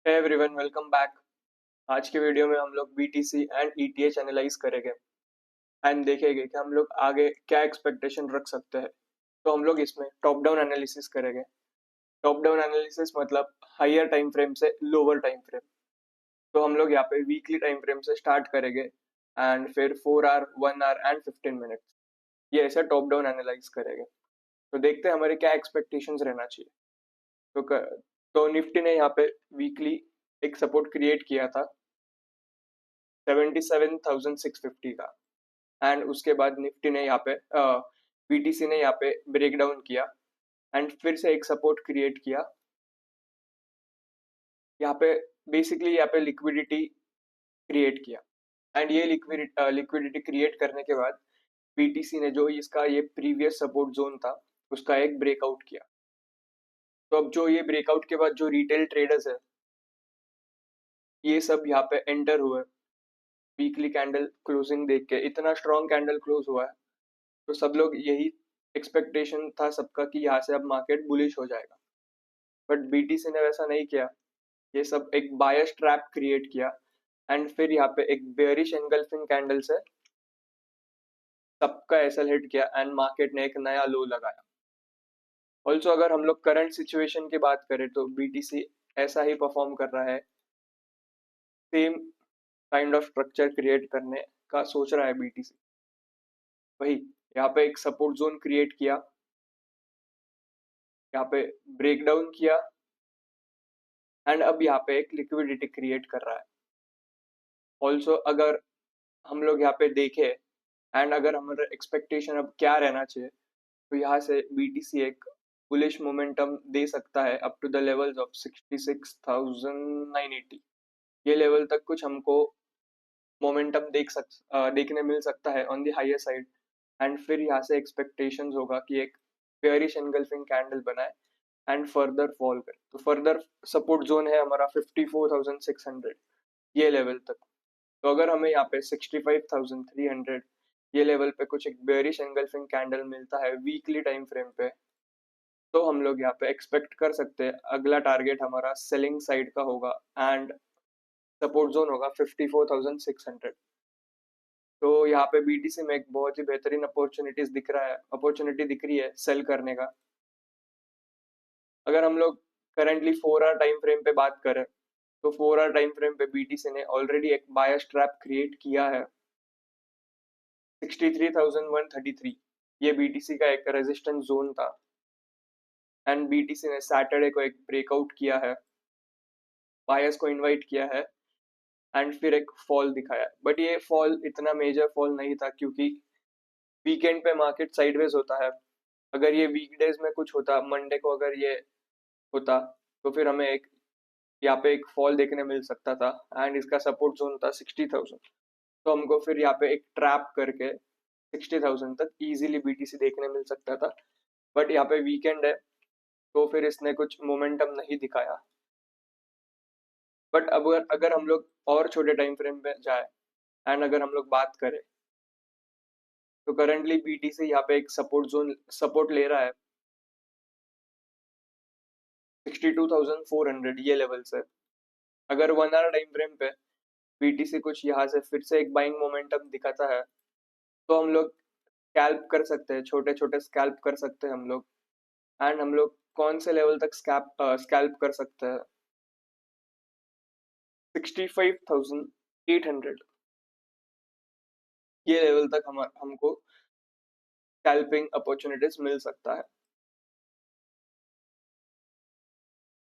Hey everyone, welcome back. आज के video में हम लोग बीटीसी एंड ईटीएच एनालाइज करेंगे एंड देखेंगे कि हम लोग आगे क्या एक्सपेक्टेशन रख सकते हैं। तो हम लोग इसमें टॉप डाउन एनालिसिस करेंगे। टॉप डाउन एनालिसिस मतलब हायर टाइम फ्रेम से लोअर टाइम फ्रेम। तो हम लोग यहाँ पे वीकली टाइम फ्रेम से स्टार्ट करेंगे एंड फिर 4 आवर, 1 आवर एंड 15 मिनट्स, ये ऐसा टॉप डाउन एनालाइज करेंगे। तो देखते हैं हमारे क्या एक्सपेक्टेशंस रहना चाहिए। तो तो निफ्टी ने यहाँ पे वीकली एक सपोर्ट क्रिएट किया था 77,650 का, एंड उसके बाद निफ्टी ने यहाँ पे बीटीसी ने यहाँ पे ब्रेक डाउन किया एंड फिर से एक सपोर्ट क्रिएट किया। यहाँ पे बेसिकली यहाँ पे लिक्विडिटी क्रिएट किया एंड ये लिक्विडिटी क्रिएट करने के बाद बीटीसी ने जो इसका ये प्रीवियस सपोर्ट जोन था उसका एक ब्रेकआउट किया। तो अब जो ये ब्रेकआउट के बाद जो रिटेल ट्रेडर्स है ये सब यहाँ पे एंटर हुए। वीकली कैंडल क्लोजिंग देख के इतना स्ट्रॉन्ग कैंडल क्लोज हुआ है, तो सब लोग यही एक्सपेक्टेशन था सबका कि यहाँ से अब मार्केट बुलिश हो जाएगा। बट बीटीसी ने वैसा नहीं किया। ये सब एक बायस ट्रैप क्रिएट किया एंड फिर यहाँ पे एक बेयरिश एंगल्फिंग कैंडल से सबका एसएल हिट किया एंड मार्केट ने एक नया लो लगाया। ऑल्सो अगर हम लोग करंट सिचुएशन की बात करें तो बीटीसी ऐसा ही परफॉर्म कर रहा है, same kind of structure create करने का सोच रहा है बीटीसी। वही यहाँ पे एक सपोर्ट जोन क्रिएट किया, यहाँ पे ब्रेक डाउन किया एंड अब यहाँ पे एक लिक्विडिटी क्रिएट कर रहा है। ऑल्सो अगर हम लोग यहाँ पे देखें एंड अगर हमारा एक्सपेक्टेशन अब क्या रहना चाहिए, तो यहाँ से बीटीसी एक बुलिश मोमेंटम दे सकता है up to the levels of 66,980। ये लेवल तक कुछ हमको मोमेंटम देखने मिल सकता है on the higher side and फिर यहाँ से एक्सपेक्टेशंस होगा कि एक बेयरिश एनगल्फिंग कैंडल बनाए एंड फर्दर फॉल करे। तो फर्दर सपोर्ट जोन है हमारा 54,600, ये लेवल तक। तो अगर हमें यहाँ पे 65,300 ये लेवल पे कुछ एक बेयरिश एंगल्फिंग कैंडल मिलता है वीकली टाइम फ्रेम पे, तो हम लोग यहाँ पे एक्सपेक्ट कर सकते हैं अगला टारगेट हमारा सेलिंग साइड का होगा एंड सपोर्ट जोन होगा 54,600। तो यहाँ पे बीटीसी में एक बहुत ही बेहतरीन अपॉर्चुनिटी दिख रही है सेल करने का। अगर हम लोग करंटली 4 आवर टाइम फ्रेम पे बात करें, तो 4 आवर टाइम फ्रेम पे बीटीसी ने ऑलरेडी एक बायस ट्रैप क्रिएट किया है 63,133। ये बीटीसी का एक रेजिस्टेंस जोन था एंड बीटीसी ने सैटरडे को एक ब्रेकआउट किया है, बायर्स को इनवाइट किया है एंड फिर एक फॉल दिखाया। बट ये फॉल इतना मेजर फॉल नहीं था क्योंकि वीकेंड पे मार्केट साइडवेज होता है। अगर ये वीकडेज में कुछ होता, मंडे को अगर ये होता, तो फिर हमें एक यहाँ पे एक फॉल देखने मिल सकता था एंड इसका सपोर्ट जोन था 60,000। तो हमको फिर यहाँ पे एक ट्रैप करके 60,000 तक इजीली बीटीसी देखने मिल सकता था। बट यहाँ पे वीकेंड है तो फिर इसने कुछ मोमेंटम नहीं दिखाया। बट अब अगर हम लोग और छोटे टाइम फ्रेम पे जाए एंड अगर हम लोग बात करें, तो करंटली बीटीसी यहाँ पे एक सपोर्ट ले रहा है 62,400 ये लेवल से। अगर 1 आवर टाइम फ्रेम पे बीटीसी कुछ यहाँ से फिर से एक बाइंग मोमेंटम दिखाता है, तो हम लोग स्कैल्प कर सकते हैं, छोटे छोटे स्कैल्प कर सकते हैं हम लोग। एंड हम लोग कौन से लेवल तक स्कैल्प कर सकते हैं, 65,800 ये लेवल तक हमको स्कैल्पिंग अपॉर्चुनिटीज मिल सकता है।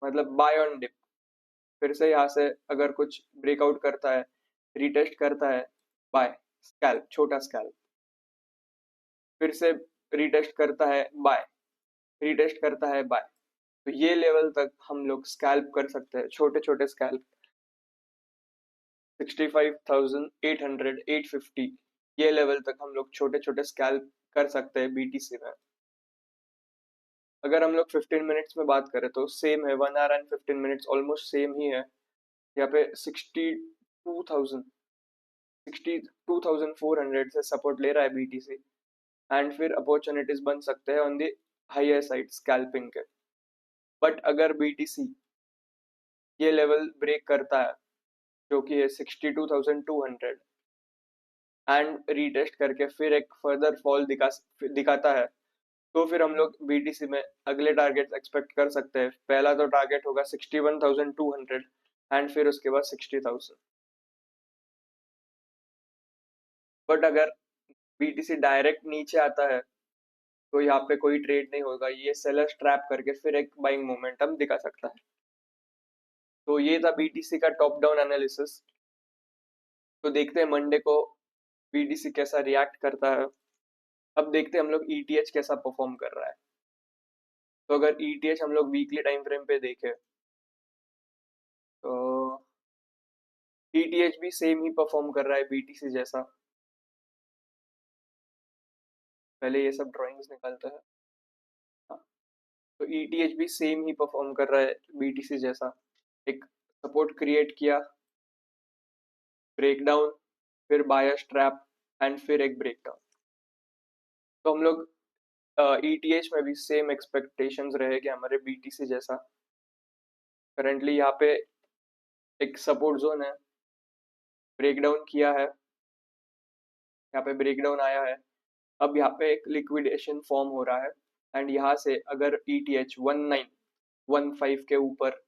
मतलब बाय ऑन डिप फिर से यहाँ से अगर कुछ ब्रेकआउट करता है, रिटेस्ट करता है, बाय, स्कैल्प, छोटा स्कैल्प, फिर से रिटेस्ट करता है, बाय, रिटेस्ट करता है, बाय। तो ये लेवल तक हम लोग स्कैल्प कर सकते हैं, छोटे छोटे स्कैल्प, 65,800, 850 ये लेवल तक हम लोग छोटे छोटे स्कैल्प कर सकते हैं बीटीसी में। अगर हम लोग 15 मिनट्स में बात करें तो सेम है, 1 hour and 15 minutes almost same ही है। यहाँ पे 62,400 से सपोर्ट ले रहा है बीटीसी एंड फिर अपॉर्चुनिटीज बन सकते हैं on the higher side scalping के। बट अगर बीटीसी ये लेवल ब्रेक करता है जो कि है 62,200 एंड रीटेस्ट करके फिर एक फर्दर फॉल दिखाता है, तो फिर हम लोग बीटीसी में अगले टारगेट एक्सपेक्ट कर सकते हैं। पहला तो टारगेट होगा 61,200 एंड फिर उसके बाद 60,000। बट अगर बीटीसी डायरेक्ट नीचे आता है तो यहाँ पे कोई ट्रेड नहीं होगा, ये सेलर ट्रैप करके फिर एक बाइंग मोमेंटम दिखा सकता है। तो ये था बीटीसी का टॉप डाउन एनालिसिस। तो देखते हैं मंडे को बीटीसी कैसा रिएक्ट करता है। अब देखते हैं हम लोग ईटीएच कैसा परफॉर्म कर रहा है। तो अगर ईटीएच हम लोग वीकली टाइम फ्रेम पे देखें तो ईटीएच भी सेम ही परफॉर्म कर रहा है बीटीसी जैसा। पहले ये सब ड्राइंग्स निकालते हैं। हाँ, तो ईटीएच भी सेम ही परफॉर्म कर रहा है बीटीसी जैसा। एक सपोर्ट क्रिएट किया, ब्रेकडाउन, फिर बायर्स ट्रैप एंड फिर एक ब्रेकडाउन। तो हम लोग ईटीएच में भी सेम एक्सपेक्टेशंस रहेगी हमारे बीटीसी जैसा। करंटली यहाँ पे एक सपोर्ट जोन है, ब्रेकडाउन किया है, यहाँ पे ब्रेकडाउन आया है। अब यहाँ पे एक लिक्विडेशन फॉर्म हो रहा है एंड यहाँ से अगर ईटीएच 1915 के ऊपर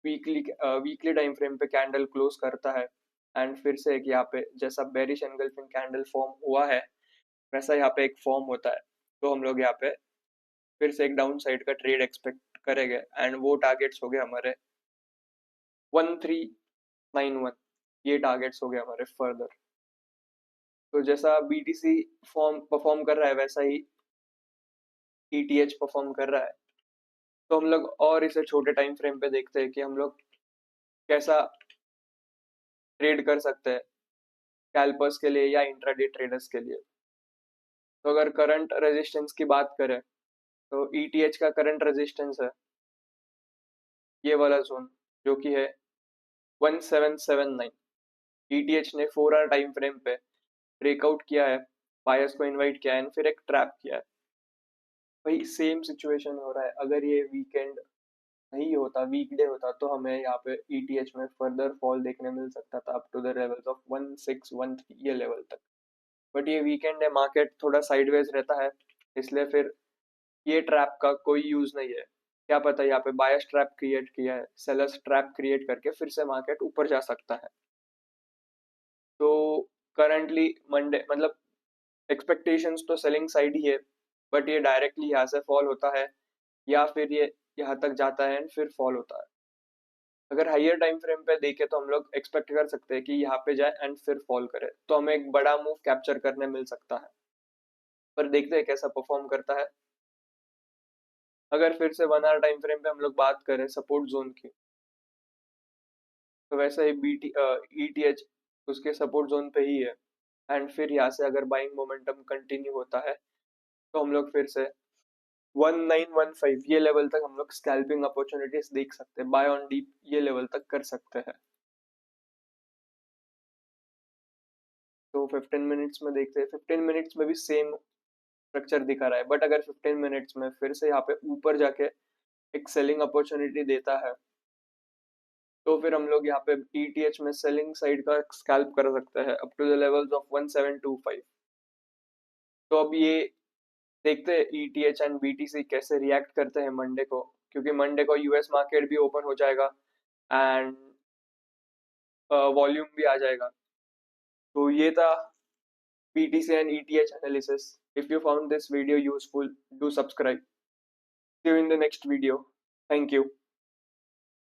वीकली टाइम फ्रेम पे कैंडल क्लोज करता है एंड फिर से एक यहाँ पे जैसा बेरिश एनगल्फिंग कैंडल फॉर्म हुआ है वैसा यहाँ पे एक फॉर्म होता है, तो हम लोग यहाँ पे फिर से एक डाउन साइड का ट्रेड एक्सपेक्ट करेंगे एंड वो टारगेट्स हो गए हमारे 1391। ये टारगेट्स हो गए हमारे फर्दर। तो जैसा बीटीसी फॉर्म परफॉर्म कर रहा है वैसा ही ईटीएच परफॉर्म कर रहा है। तो हम लोग और इसे छोटे टाइम फ्रेम पे देखते हैं कि हम लोग कैसा ट्रेड कर सकते हैं स्कैल्पर्स के लिए या इंट्राडे ट्रेडर्स के लिए। तो अगर करंट रेजिस्टेंस की बात करें तो ईटीएच का करंट रेजिस्टेंस है ये वाला जोन जो कि है 1779। ईटीएच ने 4 आवर टाइम फ्रेम पे ब्रेकआउट किया है, बायर्स को इनवाइट किया है एंड फिर एक ट्रैप किया है। भाई सेम सिचुएशन हो रहा है। अगर ये वीकेंड नहीं होता, वीकडे होता, तो हमें यहाँ पे ईटीएच में फर्दर फॉल देखने मिल सकता था up to the levels of 1613 ये लेवल तक। बट ये वीकेंड है, मार्केट थोड़ा साइडवेज रहता है, इसलिए फिर ये ट्रैप का कोई यूज नहीं है। क्या पता यहाँ पे बायर्स ट्रैप क्रिएट किया है, सेलर्स ट्रैप क्रिएट करके फिर से मार्केट ऊपर जा सकता है। तो करंटली मंडे मतलब एक्सपेक्टेशंस तो सेलिंग साइड ही है, बट ये डायरेक्टली यहाँ से फॉल होता है या फिर ये यहाँ तक जाता है एंड फिर फॉल होता है। अगर हाइयर टाइम फ्रेम पे देखें तो हम लोग एक्सपेक्ट कर सकते हैं कि यहाँ पे जाए एंड फिर फॉल करे, तो हमें एक बड़ा मूव कैप्चर करने मिल सकता है। पर देखते हैं कैसा परफॉर्म करता है। अगर फिर से 1 आवर टाइम फ्रेम पे हम लोग बात करें सपोर्ट जोन की, तो वैसे ही ईटीएच उसके सपोर्ट जोन पे ही है एंड फिर यहाँ से अगर बाइंग मोमेंटम कंटिन्यू होता है तो हम लोग फिर से 1915 ये लेवल तक हम लोग स्कैल्पिंग अपॉर्चुनिटीज देख सकते हैं, बाय ऑन डीप ये लेवल तक कर सकते हैं। तो 15 मिनट्स में देखते हैं, 15 मिनट्स में भी सेम स्ट्रक्चर दिखा रहा है, बट अगर 15 मिनट्स में फिर से यहाँ पे ऊपर जाके एक सेलिंग अपॉर्चुनिटी देता है तो फिर हम लोग यहाँ पे ईटीएच में सेलिंग साइड का स्कैल्प कर सकते हैं up to the levels of 1725। तो अब ये देखते हैं ईटीएच एंड बीटीसी कैसे रिएक्ट करते हैं मंडे को, क्योंकि मंडे को यूएस मार्केट भी ओपन हो जाएगा एंड वॉल्यूम भी आ जाएगा। तो ये था BTC and ETH analysis. If you found this video useful, do subscribe. See you in the next video. Thank you.